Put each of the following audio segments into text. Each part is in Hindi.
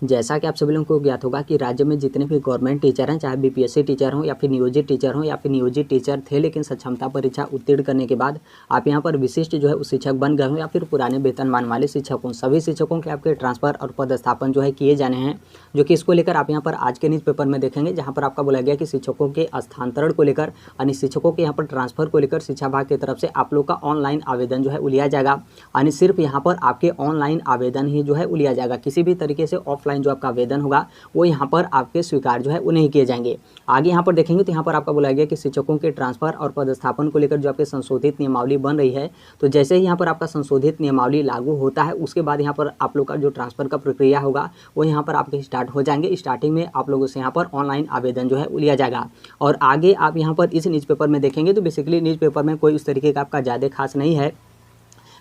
जैसा कि आप सभी लोगों को ज्ञात होगा कि राज्य में जितने भी गवर्नमेंट टीचर हैं, चाहे बीपीएससी टीचर हों या फिर नियोजित टीचर हों या फिर नियोजित टीचर थे लेकिन सक्षमता परीक्षा उत्तीर्ण करने के बाद आप यहां पर विशिष्ट जो है उस शिक्षक बन गए हों या फिर पुराने वेतनमान वाले शिक्षक हों, सभी शिक्षकों के आपके ट्रांसफर और पदस्थापन जो है किए जाने हैं। जो कि इसको लेकर आप यहाँ पर आज के न्यूज़ पेपर में देखेंगे, जहाँ पर आपका बोला गया कि शिक्षकों के स्थानांतरण को लेकर यानी शिक्षकों के यहाँ पर ट्रांसफर को लेकर शिक्षा विभाग की तरफ से आप लोग का ऑनलाइन आवेदन जो है लिया जाएगा। यानी सिर्फ यहाँ पर आपके ऑनलाइन आवेदन ही जो है लिया जाएगा, किसी भी तरीके से ऑफलाइन जो आपका आवेदन होगा वो यहाँ पर आपके स्वीकार जो है वो नहीं किए जाएंगे। आगे यहाँ पर देखेंगे तो यहाँ पर आपका बोला गया कि शिक्षकों के ट्रांसफर और पदस्थापन को लेकर जो आपके संशोधित नियमावली बन रही है, तो जैसे ही यहाँ पर आपका संशोधित नियमावली लागू होता है उसके बाद यहाँ पर आप लोग का जो ट्रांसफर का प्रक्रिया होगा वो यहाँ पर आपके स्टार्ट हो जाएंगे। स्टार्टिंग में आप लोगों से यहाँ पर ऑनलाइन आवेदन जो है लिया जाएगा। और आगे आप यहाँ पर इस न्यूज़पेपर में देखेंगे तो बेसिकली न्यूज़पेपर में कोई उस तरीके का आपका ज़्यादा खास नहीं है।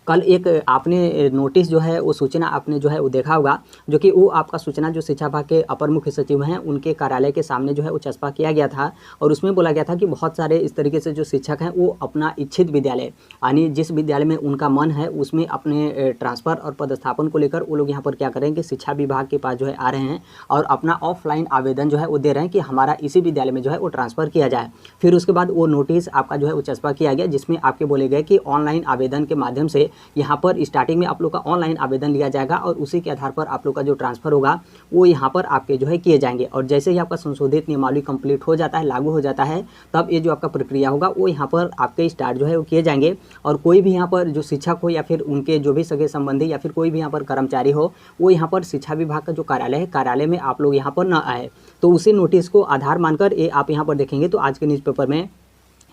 कल एक आपने नोटिस जो है वो सूचना आपने जो है वो देखा होगा, जो कि वो आपका सूचना जो शिक्षा विभाग के अपर मुख्य सचिव हैं उनके कार्यालय के सामने जो है वो चस्पा किया गया था। और उसमें बोला गया था कि बहुत सारे इस तरीके से जो शिक्षक हैं वो अपना इच्छित विद्यालय यानी जिस विद्यालय में उनका मन है उसमें अपने ट्रांसफ़र और पदस्थापन को लेकर वो लोग यहाँ पर क्या करें कि शिक्षा विभाग के पास जो है आ रहे हैं और अपना ऑफलाइन आवेदन जो है वो दे रहे हैं कि हमारा इसी विद्यालय में जो है वो ट्रांसफ़र किया जाए। फिर उसके बाद वो नोटिस आपका जो है वो चस्पा किया गया, जिसमें आपके बोले गए कि ऑनलाइन आवेदन के माध्यम से यहाँ पर स्टार्टिंग में आप लोग का ऑनलाइन आवेदन लिया जाएगा और उसी के आधार पर आप लोग का जो ट्रांसफ़र होगा वो यहाँ पर आपके जो है किए जाएंगे। और जैसे ही आपका संशोधित नियमावली कंप्लीट हो जाता है, लागू हो जाता है, तब ये जो आपका प्रक्रिया होगा वो यहाँ पर आपके स्टार्ट जो है वो किए जाएंगे। और कोई भी यहाँ पर जो शिक्षक हो या फिर उनके जो भी सगे संबंधी या फिर कोई भी यहाँ पर कर्मचारी हो वो यहाँ पर शिक्षा विभाग का जो कार्यालय है, कार्यालय में आप लोग यहाँ पर न आए। तो उसी नोटिस को आधार मानकर ये आप यहाँ पर देखेंगे तो आज के न्यूज़पेपर में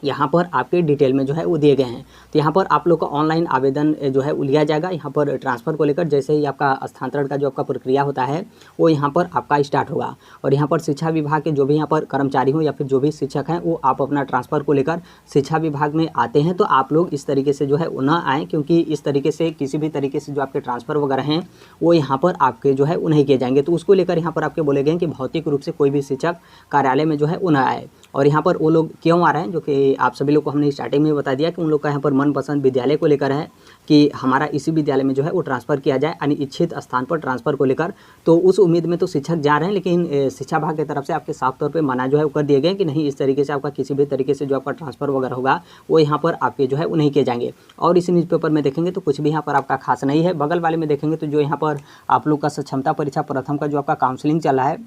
यहाँ पर आपके डिटेल में जो है वो दिए गए हैं। तो यहाँ पर आप लोग का ऑनलाइन आवेदन जो है वो लिया जाएगा यहाँ पर ट्रांसफ़र को लेकर। जैसे ही आपका स्थानांतरण का जो आपका प्रक्रिया होता है वो यहाँ पर आपका स्टार्ट होगा। और यहाँ पर शिक्षा विभाग के जो भी यहाँ पर कर्मचारी हो या फिर जो भी शिक्षक हैं वो आप अपना ट्रांसफ़र को लेकर शिक्षा विभाग में आते हैं तो आप लोग इस तरीके से जो है वो ना आएँ, क्योंकि इस तरीके से किसी भी तरीके से जो आपके ट्रांसफ़र वगैरह हैं वो यहाँ पर आपके जो है वो नहीं किए जाएंगे। तो उसको लेकर यहाँ पर आपके बोले गए कि भौतिक रूप से कोई भी शिक्षक कार्यालय में जो है वो ना आए। और यहाँ पर वो लोग क्यों आ रहे हैं, जो कि आप सभी लोग को हमने स्टार्टिंग में बता दिया कि उन लोग का यहाँ पर मनपसंद विद्यालय को लेकर है कि हमारा इसी विद्यालय में जो है वो ट्रांसफ़र किया जाए, यानी इच्छित स्थान पर ट्रांसफ़र को लेकर। तो उस उम्मीद में तो शिक्षक जा रहे हैं, लेकिन शिक्षा विभाग की तरफ से आपके साफ तौर पे मना जो है वो कर दिए गए कि नहीं, इस तरीके से आपका किसी भी तरीके से जो आपका ट्रांसफ़र वगैरह होगा वो यहाँ पर आपके जो है वो नहीं किए जाएंगे। और इस न्यूज़पेपर में देखेंगे तो कुछ भी यहाँ पर आपका खास नहीं है। बगल वाले में देखेंगे तो जो यहाँ पर आप लोग का क्षमता परीक्षा प्रथम का जो आपका काउंसलिंग चल रहा है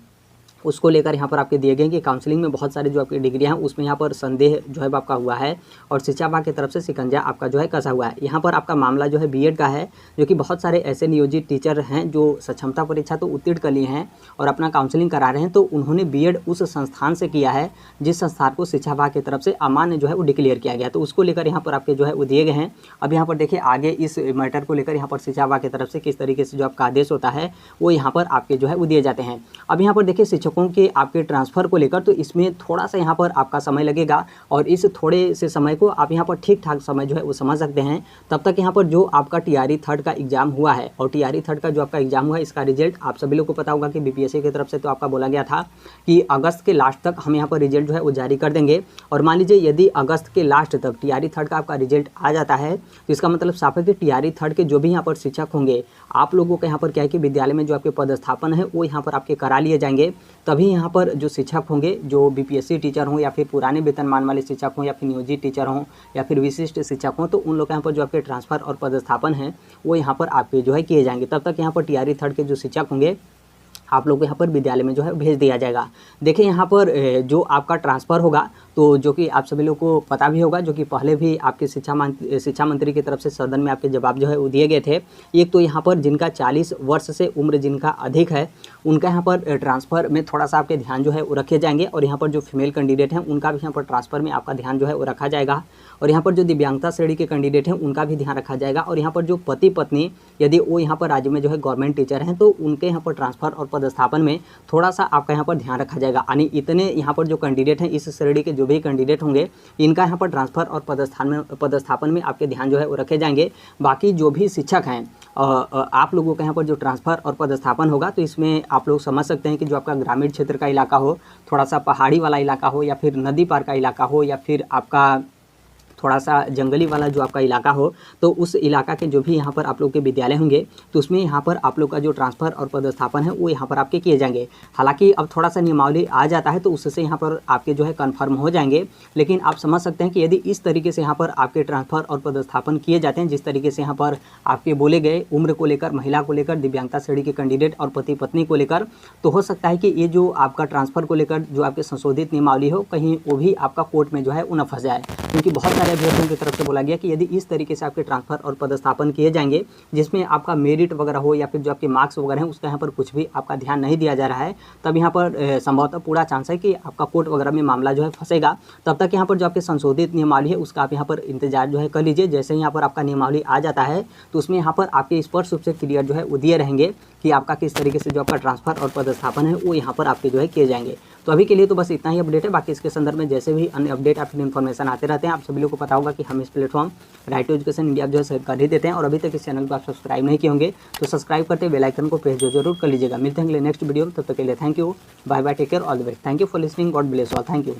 उसको लेकर यहाँ पर आपके दिए गए कि काउंसलिंग में बहुत सारी जो आपकी डिग्रियाँ हैं उसमें यहाँ पर संदेह जो है आपका हुआ है और शिक्षा विभाग की तरफ से शिकंजा आपका जो है कसा हुआ है। यहाँ पर आपका मामला जो है बीएड का है, जो कि बहुत सारे ऐसे नियोजित टीचर हैं जो सक्षमता परीक्षा तो उत्तीर्ण कर लिए हैं और अपना काउंसलिंग करा रहे हैं, तो उन्होंने बीएड उस संस्थान से किया है जिस संस्थान को शिक्षा विभाग की तरफ से अमान्य जो है वो डिक्लेयर किया गया। तो उसको लेकर यहाँ पर आपके जो है वो दिए गए हैं। अब यहाँ पर देखिए आगे इस मैटर को लेकर यहाँ पर शिक्षा विभाग की तरफ से किस तरीके से जो आपका आदेश होता है वो यहाँ पर आपके जो है वो दिए जाते हैं। अब यहाँ पर देखिए शिक्षकों के आपके ट्रांसफ़र को लेकर तो इसमें थोड़ा सा यहाँ पर आपका समय लगेगा और इस थोड़े से समय को आप यहाँ पर ठीक ठाक समय जो है वो समझ सकते हैं। तब तक यहाँ पर जो आपका टीआरई थर्ड का एग्ज़ाम हुआ है और टीआरई थर्ड का जो आपका एग्ज़ाम हुआ है इसका रिजल्ट आप सभी लोग को पता होगा कि बीपीएससी की तरफ से तो आपका बोला गया था कि अगस्त के लास्ट तक हम यहाँ पर रिजल्ट जो है वो जारी कर देंगे। और मान लीजिए यदि अगस्त के लास्ट तक टीआरई थर्ड का आपका रिजल्ट आ जाता है तो इसका मतलब साफ है कि टीआरई थर्ड के जो भी यहाँ पर शिक्षक होंगे आप लोगों का यहाँ पर क्या है कि विद्यालय में जो आपके पदस्थापन है वो यहाँ पर आपके करा लिए जाएंगे। तभी यहाँ पर जो शिक्षक होंगे जो बीपीएससी टीचर हों या फिर पुराने वेतनमान वाले शिक्षक हों या फिर नियोजित टीचर हों या फिर विशिष्ट शिक्षक हों, तो उन लोग के यहाँ पर जो आपके ट्रांसफ़र और पदस्थापन है वो यहाँ पर आपके जो है किए जाएंगे। तब तक यहाँ पर टीआरई थर्ड के जो शिक्षक होंगे आप लोग को यहाँ पर विद्यालय में जो है भेज दिया जाएगा। देखिए यहाँ पर जो आपका ट्रांसफ़र होगा तो जो कि आप सभी लोग को पता भी होगा, जो कि पहले भी आपके शिक्षा मंत्री की तरफ से सदन में आपके जवाब जो है वो दिए गए थे। एक तो यहाँ पर जिनका 40 वर्ष से उम्र जिनका अधिक है उनका यहाँ पर ट्रांसफ़र में थोड़ा सा आपके ध्यान जो है वो रखे जाएंगे और यहाँ पर जो फीमेल कैंडिडेट हैं उनका भी यहाँ पर ट्रांसफ़र में आपका ध्यान जो है वो रखा जाएगा। और यहाँ पर जो दिव्यांगता श्रेणी के कैंडिडेट हैं उनका भी ध्यान रखा जाएगा। और यहाँ पर जो पति पत्नी यदि वो यहाँ पर राज्य में जो है गवर्नमेंट टीचर हैं तो उनके यहाँ पर ट्रांसफ़र और पदस्थापन में थोड़ा सा आपका यहाँ पर ध्यान रखा जाएगा। यानी इतने यहाँ पर जो कैंडिडेट हैं इस श्रेणी के जो भी कैंडिडेट होंगे इनका यहाँ पर ट्रांसफ़र और पदस्थापन में आपके ध्यान जो है वो रखे जाएंगे। बाकी जो भी शिक्षक हैं आप लोगों के यहाँ पर जो ट्रांसफ़र और पदस्थापन होगा तो इसमें आप लोग समझ सकते हैं कि जो आपका ग्रामीण क्षेत्र का इलाका हो, थोड़ा सा पहाड़ी वाला इलाका हो या फिर नदी पार का इलाका हो या फिर आपका थोड़ा सा जंगली वाला जो आपका इलाका हो, तो उस इलाका के जो भी यहाँ पर आप लोग के विद्यालय होंगे, तो उसमें यहाँ पर आप लोग का जो ट्रांसफ़र और पदस्थापन है वो यहाँ पर आपके किए जाएंगे। हालांकि अब थोड़ा सा नियमावली आ जाता है तो उससे यहाँ पर आपके जो है कन्फर्म हो जाएंगे, लेकिन आप समझ सकते हैं कि यदि इस तरीके से यहाँ पर आपके ट्रांसफ़र और पदस्थापन किए जाते हैं, जिस तरीके से यहाँ पर आपके बोले गए उम्र को लेकर, महिला को लेकर, दिव्यांगता श्रेणी के कैंडिडेट और पति पत्नी को लेकर, तो हो सकता है कि ये जो आपका ट्रांसफ़र को लेकर जो आपके संशोधित नियमावली हो, कहीं वो भी आपका कोर्ट में जो है वो न फंस जाए। क्योंकि बहुत सारे अभ्यर्थियों की तरफ से बोला गया कि यदि इस तरीके से आपके ट्रांसफ़र और पदस्थापन किए जाएंगे जिसमें आपका मेरिट वगैरह हो या फिर जो आपके मार्क्स वगैरह हैं उसका यहाँ पर कुछ भी आपका ध्यान नहीं दिया जा रहा है, तब यहाँ पर संभवतः पूरा चांस है कि आपका कोर्ट वगैरह में मामला जो है फंसेगा। तब तक यहाँ पर जो आपके संशोधित नियमावली है उसका आप यहाँ पर इंतजार जो है कर लीजिए। जैसे ही यहाँ पर आपका नियमावली आ जाता है तो उसमें यहाँ पर आपके स्पष्ट रूप से क्लियर जो है वो दिए रहेंगे कि आपका किस तरीके से जो आपका ट्रांसफ़र और पदस्थापन है वो यहाँ पर आपके जो है किए जाएंगे। तो अभी के लिए तो बस इतना ही अपडेट है। बाकी इसके संदर्भ में जैसे भी अन्य अपडेट या फिर इन्फॉर्मेशन आते रहते हैं, आप सभी लोग को पता होगा कि हम इस platform Right to Education India जो है शेयर कर ही देते हैं। और अभी तक इस चैनल को आप सब्सक्राइब नहीं किए होंगे तो सब्सक्राइब करते बेल आइकन को प्रेस जरूर कर लीजिएगा। मिलते हैं अगले नेक्स्ट वीडियो में, तब तक के लिए thank you, bye bye, take care, all the best. Thank you for listening, God bless all, thank you.